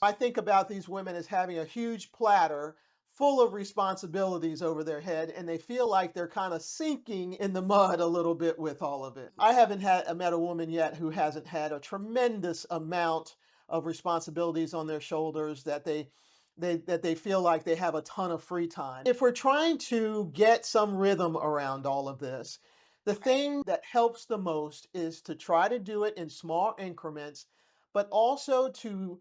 I think about these women as having a huge platter full of responsibilities over their head, and they feel like they're kind of sinking in the mud a little bit with all of it. I haven't met a woman yet who hasn't had a tremendous amount of responsibilities on their shoulders that they feel like they have a ton of free time. If we're trying to get some rhythm around all of this, the thing that helps the most is to try to do it in small increments, but also to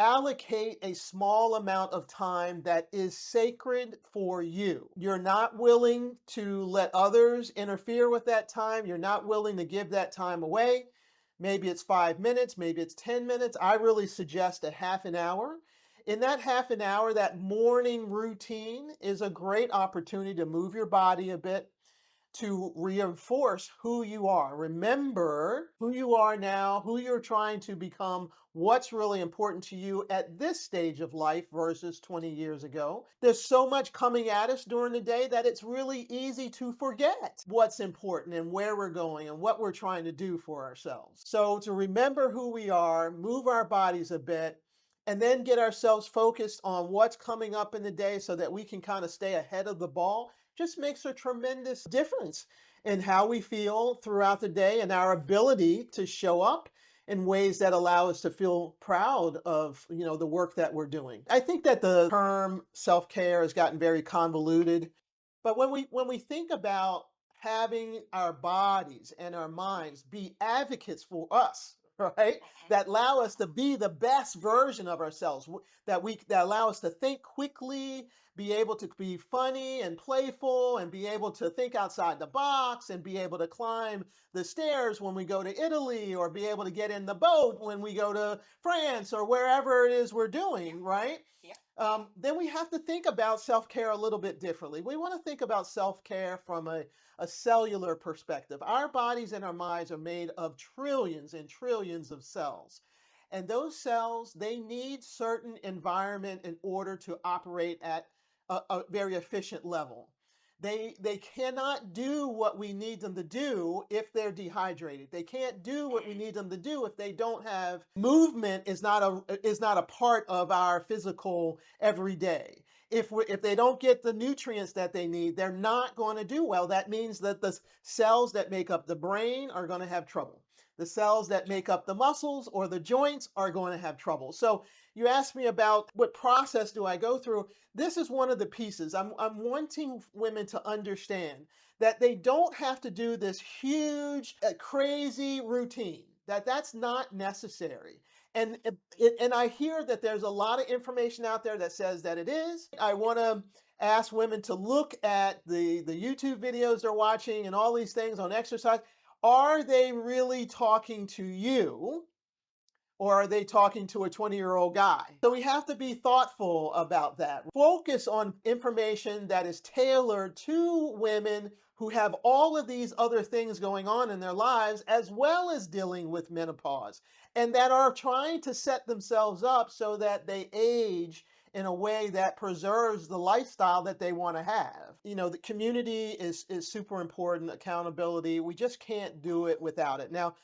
allocate a small amount of time that is sacred for you. You're not willing to let others interfere with that time. You're not willing to give that time away. Maybe it's 5 minutes, maybe it's 10 minutes. I really suggest a half an hour. In that half an hour, that morning routine is a great opportunity to move your body a bit, to reinforce who you are. Remember who you are now, who you're trying to become, what's really important to you at this stage of life versus 20 years ago. There's so much coming at us during the day that it's really easy to forget what's important and where we're going and what we're trying to do for ourselves. So to remember who we are, move our bodies a bit, and then get ourselves focused on what's coming up in the day so that we can kind of stay ahead of the ball just makes a tremendous difference in how we feel throughout the day and our ability to show up in ways that allow us to feel proud of, the work that we're doing. I think that the term self-care has gotten very convoluted, but when we think about having our bodies and our minds be advocates for us, right? That allow us to be the best version of ourselves, that allow us to think quickly, be able to be funny and playful, and be able to think outside the box, and be able to climb the stairs when we go to Italy, or be able to get in the boat when we go to France or wherever it is we're doing, right? Then we have to think about self care a little bit differently. We want to think about self care from a cellular perspective. Our bodies and our minds are made of trillions and trillions of cells. And those cells, they need certain environment in order to operate at a very efficient level. They cannot do what we need them to do if they're dehydrated. They can't do what we need them to do if they don't have movement. Is not a part of our physical everyday. If they don't get the nutrients that they need, they're not going to do well. That means that the cells that make up the brain are going to have trouble. The cells that make up the muscles or the joints are going to have trouble. So you asked me about what process do I go through. This is one of the pieces. I'm wanting women to understand that they don't have to do this huge, crazy routine. That's not necessary. And I hear that there's a lot of information out there that says that it is. I want to ask women to look at the YouTube videos they're watching and all these things on exercise. Are they really talking to you? Or are they talking to a 20-year-old guy? So we have to be thoughtful about that. Focus on information that is tailored to women who have all of these other things going on in their lives, as well as dealing with menopause, and that are trying to set themselves up so that they age in a way that preserves the lifestyle that they want to have. The community is super important, accountability. We just can't do it without it. Now,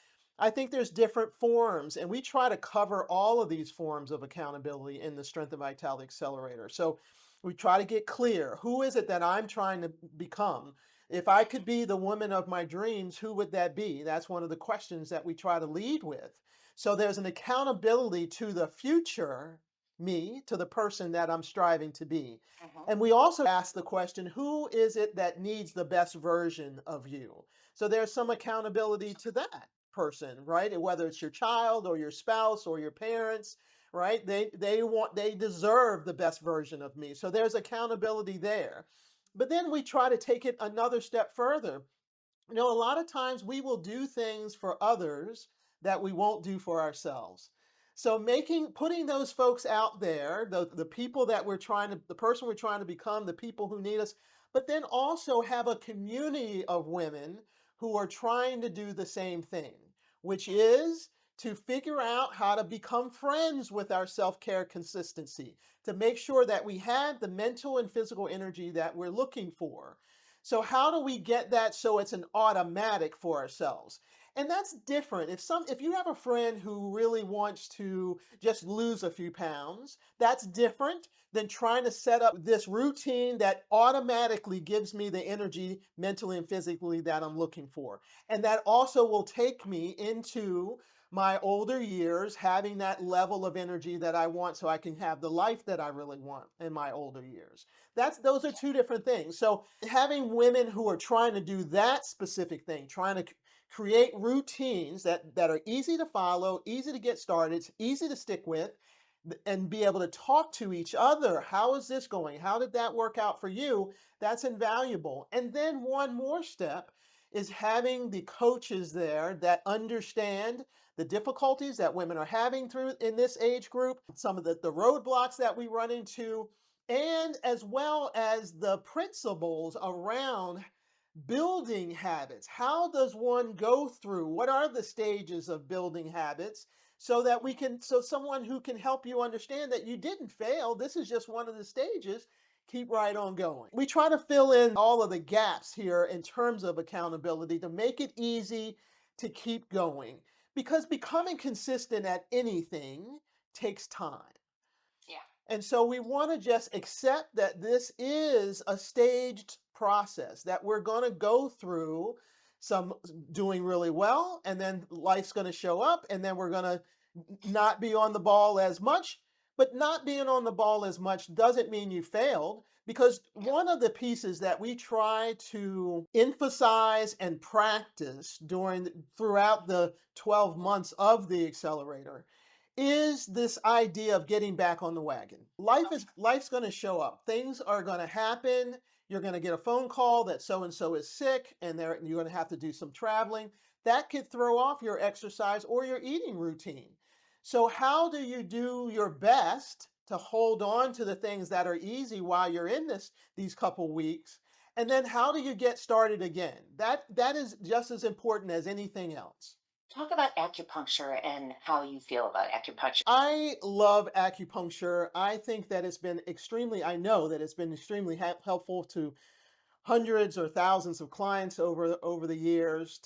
I think there's different forms, and we try to cover all of these forms of accountability in the Strength and Vitality Accelerator. So we try to get clear. Who is it that I'm trying to become? If I could be the woman of my dreams, who would that be? That's one of the questions that we try to lead with. So there's an accountability to the future me, to the person that I'm striving to be. And we also ask the question, who is it that needs the best version of you? So there's some accountability to that person, right? And whether it's your child or your spouse or your parents, right? They deserve the best version of me. So there's accountability there. But then we try to take it another step further. A lot of times we will do things for others that we won't do for ourselves. So putting those folks out there, the people that the person we're trying to become, the people who need us, but then also have a community of women who are trying to do the same thing, which is to figure out how to become friends with our self-care consistency, to make sure that we have the mental and physical energy that we're looking for. So how do we get that so it's an automatic for ourselves? And that's different. If you have a friend who really wants to just lose a few pounds, that's different than trying to set up this routine that automatically gives me the energy mentally and physically that I'm looking for. And that also will take me into my older years having that level of energy that I want so I can have the life that I really want in my older years. That's those are two different things. So having women who are trying to do that specific thing, trying to create routines that are easy to follow, easy to get started, easy to stick with, and be able to talk to each other. How is this going? How did that work out for you? That's invaluable. And then one more step is having the coaches there that understand the difficulties that women are having through in this age group, some of the roadblocks that we run into, and as well as the principles around building habits. How does one go through? What are the stages of building habits so that so someone who can help you understand that you didn't fail, this is just one of the stages, keep right on going. We try to fill in all of the gaps here in terms of accountability to make it easy to keep going because becoming consistent at anything takes time. Yeah. And so we want to just accept that this is a staged process, that we're going to go through some doing really well, and then life's going to show up, and then we're going to not be on the ball as much. But not being on the ball as much doesn't mean you failed, because Yeah. one of the pieces that we try to emphasize and practice throughout the 12 Mhm. months of the accelerator is this idea of getting back on the wagon. Life's going to show up. Things are going to happen. You're going to get a phone call that so and so is sick and you're going to have to do some traveling. That could throw off your exercise or your eating routine. So how do you do your best to hold on to the things that are easy while you're in these couple weeks? And then how do you get started again? That is just as important as anything else. Talk about acupuncture and how you feel about acupuncture. I love acupuncture. I know that it's been extremely helpful to hundreds or thousands of clients over the years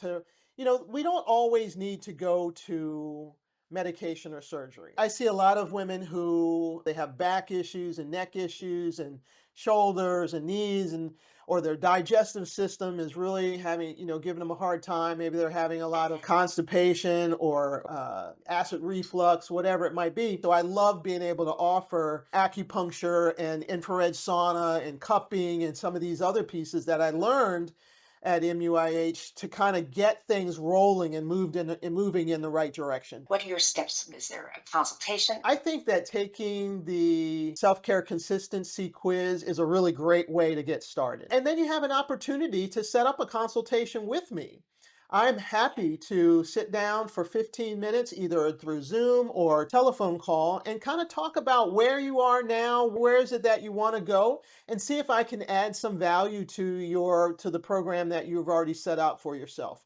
we don't always need to go to medication or surgery. I see a lot of women who they have back issues and neck issues and shoulders and knees and or their digestive system is really having giving them a hard time. Maybe they're having a lot of Mhm. constipation or acid reflux, whatever it might be. So I love being able to offer acupuncture and infrared sauna and cupping and some of these other pieces that I learned at MUIH to kind of get things rolling and moving in the right direction. What are your steps? Is there a consultation? I think that taking the self care consistency quiz is a really great way to get started. And then you have an opportunity to set up a consultation with me. I'm Okay. happy to sit down for 15 minutes, either through Zoom or telephone call, and kind of talk about where you are now, where is it that you want to go, and see if I can add some value to the program that you've already set out for yourself.